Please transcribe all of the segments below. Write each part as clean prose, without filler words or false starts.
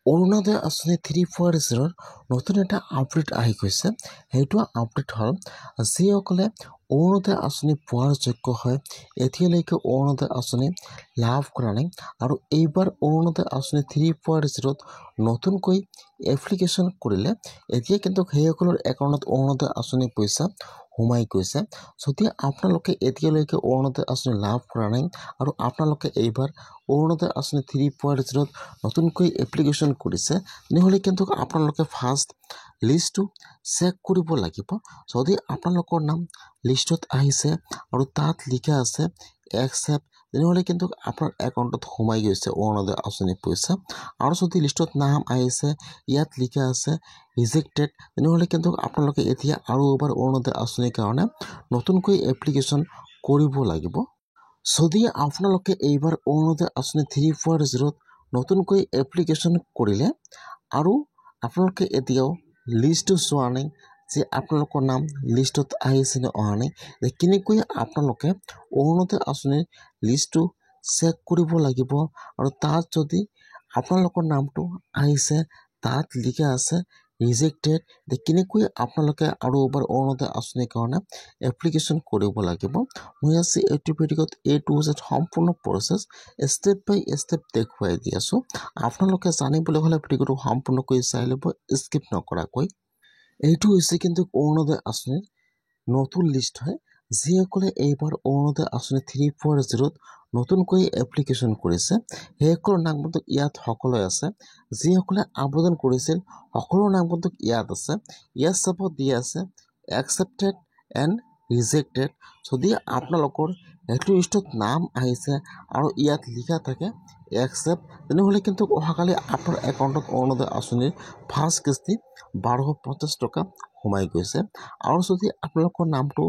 অৰুণোদয় আঁচনি 3.0 নতুন এটা আপডেট আহি গৈছে। সেইটো আপডেট হ'ল যিসকলে অৰুণোদয় আঁচনি পোৱাৰ যোগ্য হয় এতিয়ালৈকে অৰুণোদয় আঁচনি লাভ কৰা নাই আৰু এইবাৰ অৰুণোদয় আঁচনি 3.0 নতুনকৈ এপ্লিকেশ্যন কৰিলে এতিয়া কিন্তু সেইসকলৰ একাউণ্টত অৰুণোদয় আঁচনি পইচা সোমাই গৈছে। যদি আপোনালোকে এতিয়ালৈকে অৰুণোদয় আঁচনি লাভ কৰা নাই আৰু আপোনালোকে এইবাৰ অৰুণোদয় আঁচনি 3.0 নতুনকৈ এপ্লিকেশ্যন কৰিছে তেনেহ'লে কিন্তু আপোনালোকে ফাৰ্ষ্ট লিষ্টটো চেক কৰিব লাগিব। যদি আপোনালোকৰ নাম লিষ্টত আহিছে আৰু তাত লিখা আছে একচেপ্ট তেনেহ'লে কিন্তু আপোনাৰ একাউণ্টত সোমাই গৈছে অৰুণোদয় আঁচনি পইচা। আৰু যদি লিষ্টত নাম আহিছে ইয়াত লিখা আছে ৰিজেক্টেড তেনেহ'লে কিন্তু আপোনালোকে এতিয়া আৰু এবাৰ অৰুণোদয় আঁচনিৰ কাৰণে নতুনকৈ এপ্লিকেশ্যন কৰিব লাগিব। যদি আপোনালোকে এইবাৰ অৰুণোদয় আঁচনি 3.0 নতুনকৈ এপ্লিকেশ্যন কৰিলে আৰু আপোনালোকে এতিয়াও লিষ্টটো চোৱা নাই যে আপোনালোকৰ নাম লিষ্টত আহিছে নে অহা নাই যে কেনেকৈ আপোনালোকে অৰুণোদয় আঁচনিৰ লিষ্টটো চেক কৰিব লাগিব আৰু তাত যদি আপোনালোকৰ নামটো আহিছে তাত লিখা আছে ৰিজেক্টেড যে কেনেকৈ আপোনালোকে আৰু এবাৰ অৰুণোদয় আঁচনিৰ কাৰণে এপ্লিকেশ্যন কৰিব লাগিব। মই আজি এইটো ভিডিঅ'ত A to Z সম্পূৰ্ণ প্ৰচেছ ষ্টেপ বাই ষ্টেপ দেখুৱাই দি আছোঁ। আপোনালোকে জানিবলৈ হ'লে ভিডিঅ'টো সম্পূৰ্ণকৈ চাই ল'ব স্কিপ নকৰাকৈ। এইটো হৈছে কিন্তু অৰুণোদয় আঁচনিৰ নতুন লিষ্ট হয়। যিসকলে এইবাৰ অৰুণোদয় আঁচনি 3.0 নতুনকৈ এপ্লিকেশ্যন কৰিছে সেইসকলৰ নাম কিন্তু ইয়াত সকলোৱে আছে। যিসকলে আবেদন কৰিছিল সকলো নাম কিন্তু ইয়াত আছে। ইয়াত চাব দিয়া আছে একচেপ্টেড এণ্ড ৰিজেক্টেড। যদি আপোনালোকৰ সেইটো লিষ্টত নাম আহিছে আৰু ইয়াত লিখা থাকে একচেপ্ট তেনেহ'লে কিন্তু অহাকালি আপোনাৰ একাউণ্টত অৰুণোদয় আঁচনিৰ ফাৰ্ষ্ট কিস্তি 1250 টকা সোমাই গৈছে। আৰু যদি আপোনালোকৰ নামটো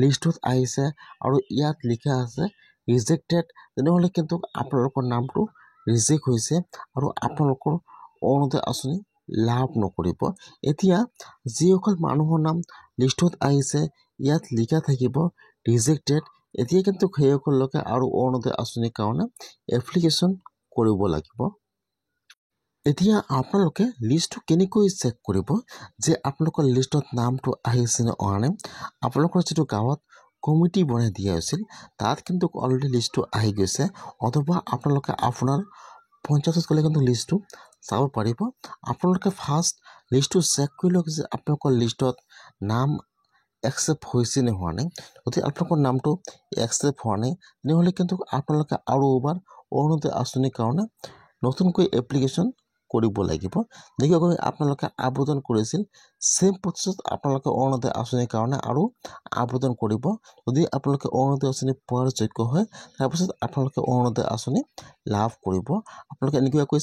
লিষ্টত আহিছে আৰু ইয়াত লিখা আছে ৰিজেক্টেড তেনেহ'লে কিন্তু আপোনালোকৰ নামটো ৰিজেক্ট হৈছে আৰু আপোনালোকৰ অৰুণোদয় আঁচনি লাভ নকৰিব। এতিয়া যিসকল মানুহৰ নাম লিষ্টত আহিছে ইয়াত লিখা থাকিব ৰিজেক্টেড এতিয়া কিন্তু সেইসকল লোকে আৰু অৰুণোদয় আঁচনিৰ কাৰণে এপ্লিকেশ্যন কৰিব লাগিব। এতিয়া আপোনালোকে লিষ্টটো কেনেকৈ চেক কৰিব যে আপোনালোকৰ লিষ্টত নামটো আহিছে নে অহা নাই। আপোনালোকৰ যিটো গাঁৱত কমিটি বনাই দিয়া হৈছিল তাত কিন্তু অলৰেডি লিষ্টটো আহি গৈছে অথবা আপোনালোকে আপোনাৰ পঞ্চায়তত গ'লে কিন্তু লিষ্টটো চাব পাৰিব। আপোনালোকে ফাৰ্ষ্ট লিষ্টটো চেক কৰি লওক যে আপোনালোকৰ লিষ্টত নাম একচেপ্ট হৈছে নে হোৱা নাই। যদি আপোনালোকৰ নামটো একচেপ্ট হোৱা নাই তেনেহ'লে কিন্তু আপোনালোকে আৰু এবাৰ অৰুণোদয় আঁচনিৰ কাৰণে নতুনকৈ এপ্লিকেশ্যন কৰিব লাগিব। যেনেকৈ আপোনালোকে আবেদন কৰিছিল চেম প্ৰচেছত আপোনালোকে অৰুণোদয় আঁচনিৰ কাৰণে আৰু আবেদন কৰিব। যদি আপোনালোকে অৰুণোদয় আঁচনি পোৱাৰ যোগ্য হয় তাৰপিছত আপোনালোকে অৰুণোদয় আঁচনি লাভ কৰিব। আপোনালোকে এনেকুৱাকৈ